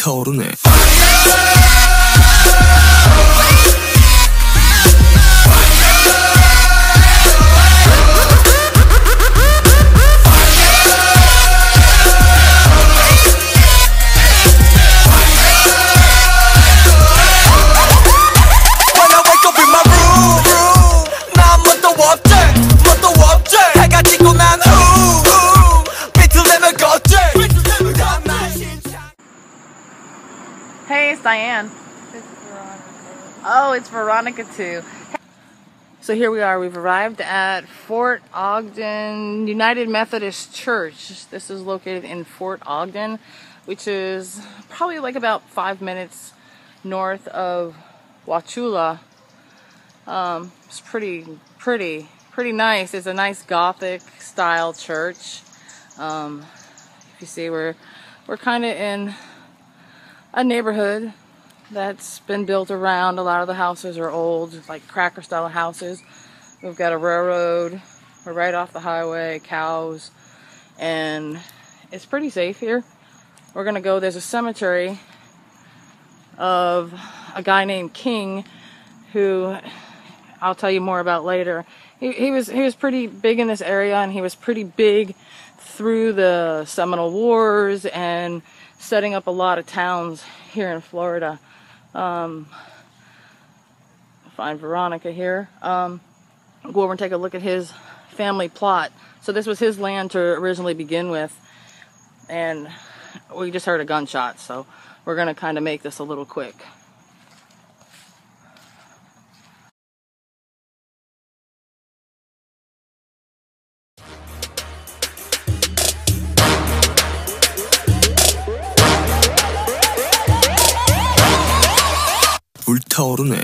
불타오르네. Hey, it's Dyan. It's Veronica. Oh, it's Veronica too. So here we are. We've arrived at Fort Ogden United Methodist Church. This is located in Fort Ogden, which is probably like about 5 minutes north of Wauchula. It's pretty nice. It's a nice Gothic style church. If you see, we're kind of in a neighborhood that's been built around. A lot of the houses are old, like cracker style houses. We've got a railroad. We're right off the highway, cows, and it's pretty safe here. We're gonna go, there's a cemetery of a guy named King, who I'll tell you more about later. He was pretty big in this area, and he was pretty big through the Seminole Wars and setting up a lot of towns here in Florida. Find Veronica here. Go over and take a look at his family plot. So this was his land to originally begin with, and we just heard a gunshot, so we're gonna kind of make this a little quick. 불타오르네.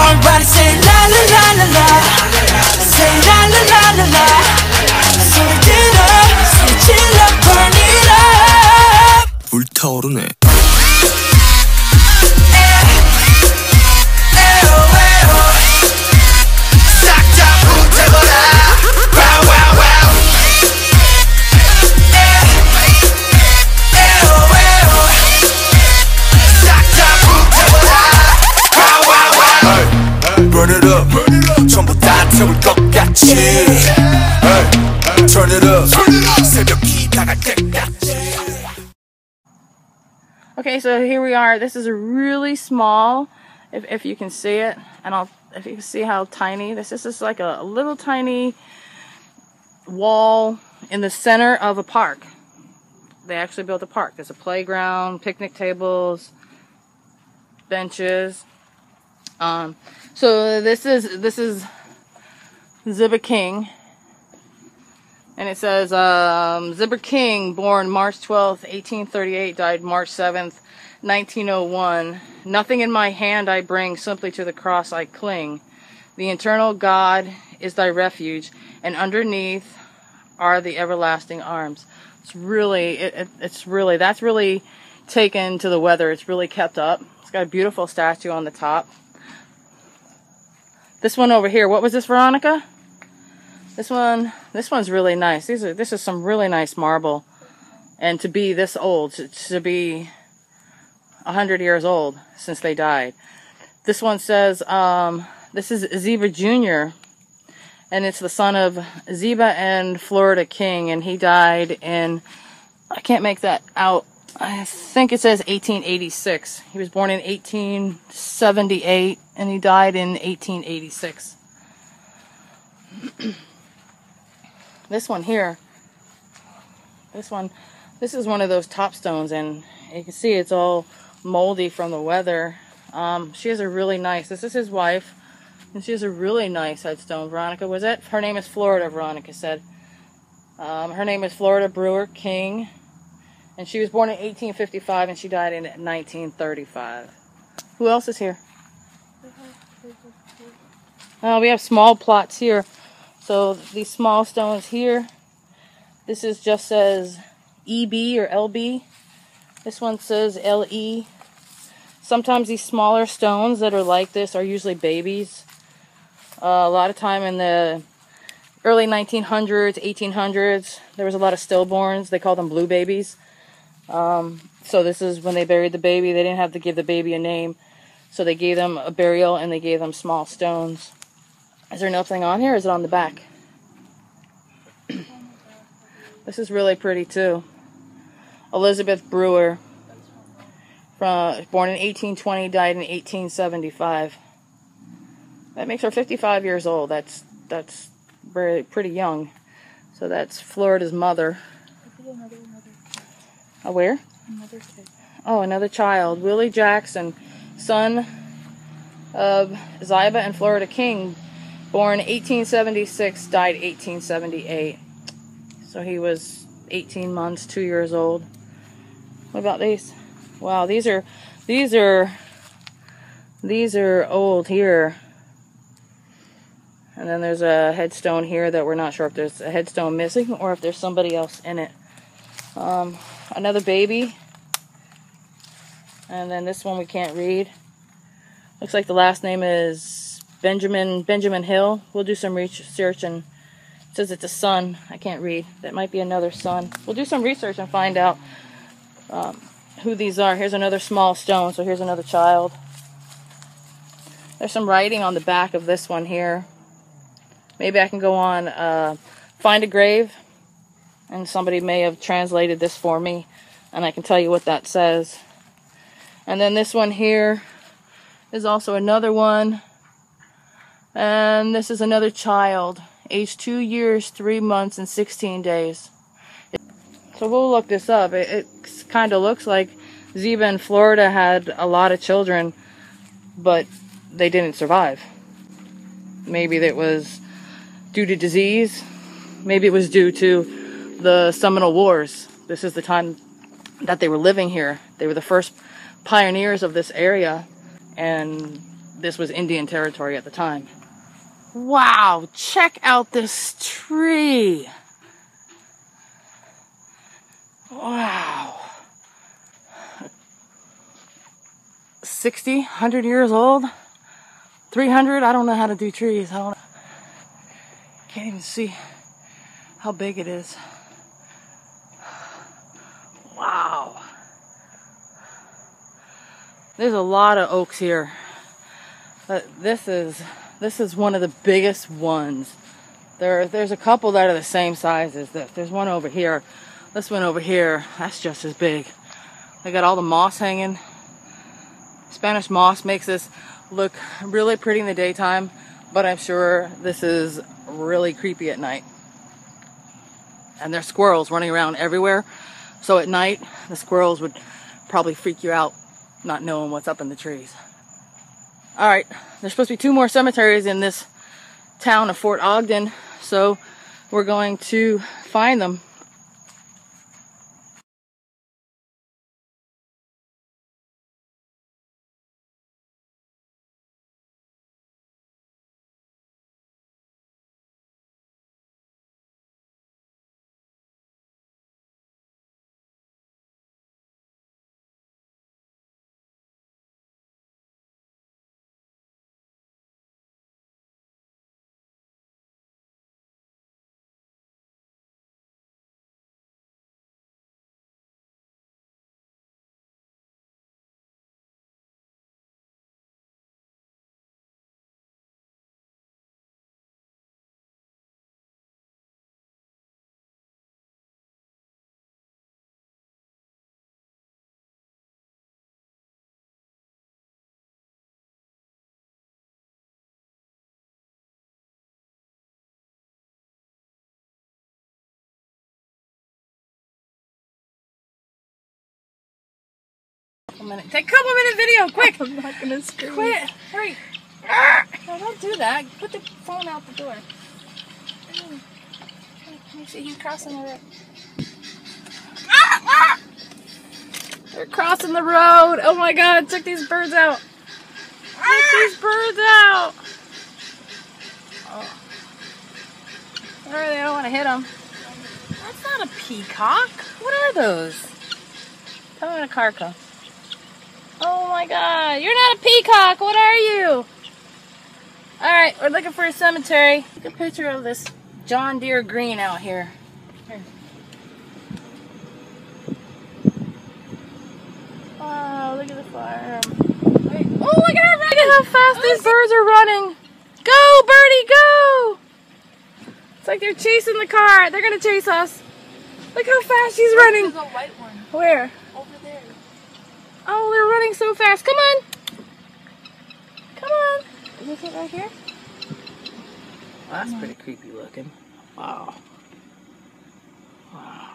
Everybody say la la la la la, say la la la la la. 소리 질러, 소리 질러, burn it up. 불타오르네. Burn it up, 전부 다 태울 것 같이. Turn it up, 새벽이 다갈 때까지. Okay, so here we are. This is a really small, if you can see it, and if you can see how tiny this is. This is like a little tiny wall in the center of a park. They actually built a park. There's a playground, picnic tables, benches. So this is Ziba King, and it says Ziba King, born March 12th, 1838, died March 7th, 1901. Nothing in my hand I bring, simply to the cross I cling. The eternal God is thy refuge, and underneath are the everlasting arms. It's really, that's really taken to the weather. It's really kept up. It's got a beautiful statue on the top. This one over here, what was this, Veronica? This one's really nice. This is some really nice marble. And to be this old, to be 100 years old since they died. This one says, this is Ziba Jr., and it's the son of Ziba and Florida King, and he died in, I can't make that out, I think it says 1886. He was born in 1878, and he died in 1886. This one here, this one, This is one of those top stones, and you can see it's all moldy from the weather. She has a really nice, this is his wife, and she has a really nice headstone. Veronica, was it? Her name is Florida, Veronica said. Her name is Florida Brewer King, and she was born in 1855, and she died in 1935. Who else is here? We have small plots here. So these small stones here, this is just says EB or LB. This one says LE. Sometimes these smaller stones that are like this are usually babies. A lot of time in the early 1900s, 1800s, there was a lot of stillborns. They called them blue babies. So this is when they buried the baby. They didn't have to give the baby a name. So they gave them a burial and they gave them small stones. Is there nothing on here or is it on the back? This is really pretty too. Elizabeth Brewer, born in 1820, died in 1875. That makes her 55 years old. That's very pretty young. So that's Florida's mother. Where? Another kid. Oh, another child. Willie Jackson, son of Ziba and Florida King, born 1876, died 1878. So he was 18 months, 2 years old. What about these? Wow, these are old here. And then there's a headstone here that we're not sure if there's a headstone missing or if there's somebody else in it. Another baby. And then this one we can't read. Looks like the last name is Benjamin Hill. We'll do some research, and it says it's a son. I can't read. That might be another son. We'll do some research and find out who these are. Here's another small stone. So here's another child. There's some writing on the back of this one here. Maybe I can go on Find a Grave, and somebody may have translated this for me, and I can tell you what that says. And then this one here is also another one. And this is another child, aged 2 years, 3 months, and 16 days. So we'll look this up. It kind of looks like Ziba in Florida had a lot of children, but they didn't survive. Maybe it was due to disease. Maybe it was due to the Seminole Wars. This is the time that they were living here. They were the first pioneers of this area, and this was Indian territory at the time. Wow, check out this tree. Wow. 60, 100 years old? 300? I don't know how to do trees. Can't even see how big it is. Wow. There's a lot of oaks here. But this is one of the biggest ones. There's a couple that are the same size as this. There's one over here. This one over here, that's just as big. They got all the moss hanging. Spanish moss makes this look really pretty in the daytime, but I'm sure this is really creepy at night. And there's squirrels running around everywhere. So at night, the squirrels would probably freak you out, not knowing what's up in the trees. Alright, there's supposed to be 2 more cemeteries in this town of Fort Ogden, so we're going to find them. minute. Take a couple minute video, quick. I'm not gonna scream. Quit. Hurry. No, don't do that. Put the phone out the door. Let me see. He's crossing the road. They're crossing the road. Oh my God! Check these birds out. Check these birds out. Oh. Sorry, they don't want to hit them. That's not a peacock. What are those? Tell me when a car comes. Oh my God! You're not a peacock. What are you? All right, we're looking for a cemetery. Take a picture of this John Deere green out here. Here. Wow, look at the fire. Wait. Oh, look at her! Look at how fast these birds are running. Go, birdie, go! It's like they're chasing the car. They're gonna chase us. Look how fast she's running. There's a white one. Where? Over there. Oh, they're running so fast. Come on. Come on. Is this it right here? Oh, that's pretty creepy looking. Wow. Wow.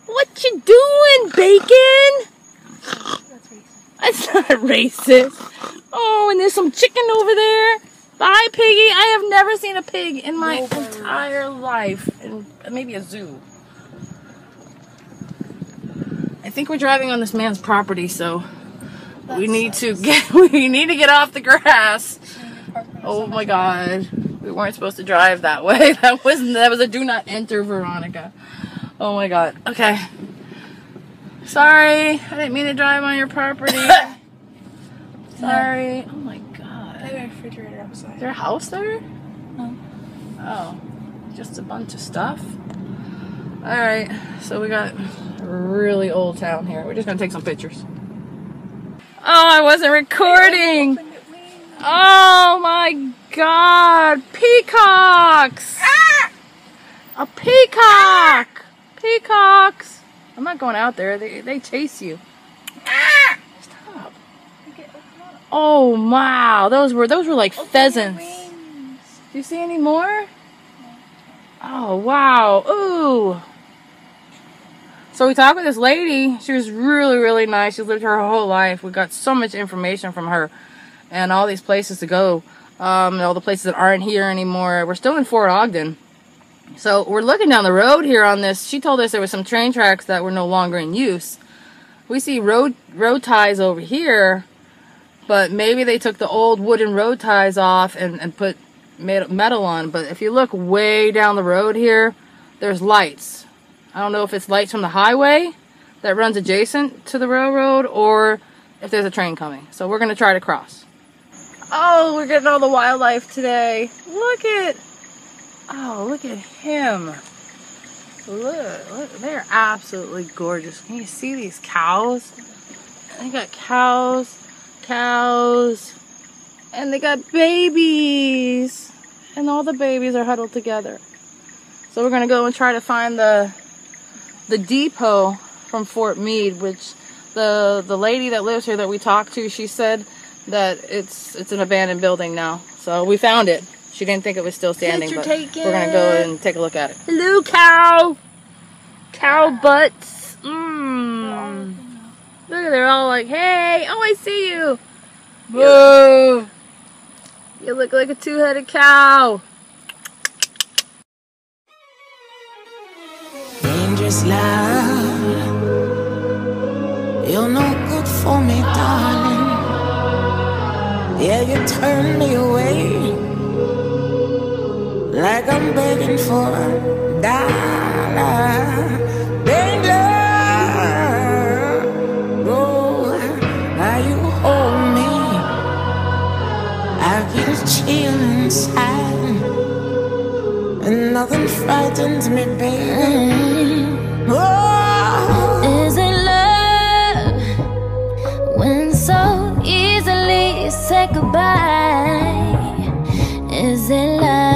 What you doing, Bacon? That's racist. That's not racist. Oh, and there's some chicken over there. Bye, piggy. I have never seen a pig in my entire life. And maybe a zoo. I think we're driving on this man's property, so we need to get off the grass. Oh my God. We weren't supposed to drive that way. That was a do not enter, Veronica. Oh my God. Okay. Sorry. I didn't mean to drive on your property. Sorry. Oh my God. I have a refrigerator outside. Is there a house there? No. Oh. Just a bunch of stuff? Alright. So we got a really old town here. We're just going to take some pictures. Oh, I wasn't recording. Oh my God. Peacocks. A peacock. Peacocks. I'm not going out there. They chase you. Stop. Oh wow, those were like pheasants. Do you see any more? Oh wow. Ooh. So we talked with this lady. She was really nice. She's lived her whole life. We got so much information from her and all these places to go. And all the places that aren't here anymore. We're still in Fort Ogden. So we're looking down the road here on this. She told us there was some train tracks that were no longer in use. We see road ties over here, but maybe they took the old wooden road ties off and put metal on. But if you look way down the road here, there's lights. I don't know if it's lights from the highway that runs adjacent to the railroad or if there's a train coming. So we're going to try to cross. Oh, we're getting all the wildlife today. Look at him. Look, they're absolutely gorgeous. Can you see these cows? They got cows, and they got babies. And all the babies are huddled together. So we're gonna go and try to find the depot from Fort Meade, which the lady that lives here that we talked to, she said that it's an abandoned building now. So we found it. She didn't think it was still standing, but we're gonna go and take a look at it. Hello, cow! Cow butts. Mmm. Look at, they're all like, hey, oh, I see you. Boo! You look like a two-headed cow. Dangerous love, you're no good for me, darling. Yeah, you turn me away like I'm begging for a dollar. Danger, oh, now you hold me, I get a chill inside, and nothing frightens me, baby. Oh. Is it love when so easily you say goodbye? Is it love?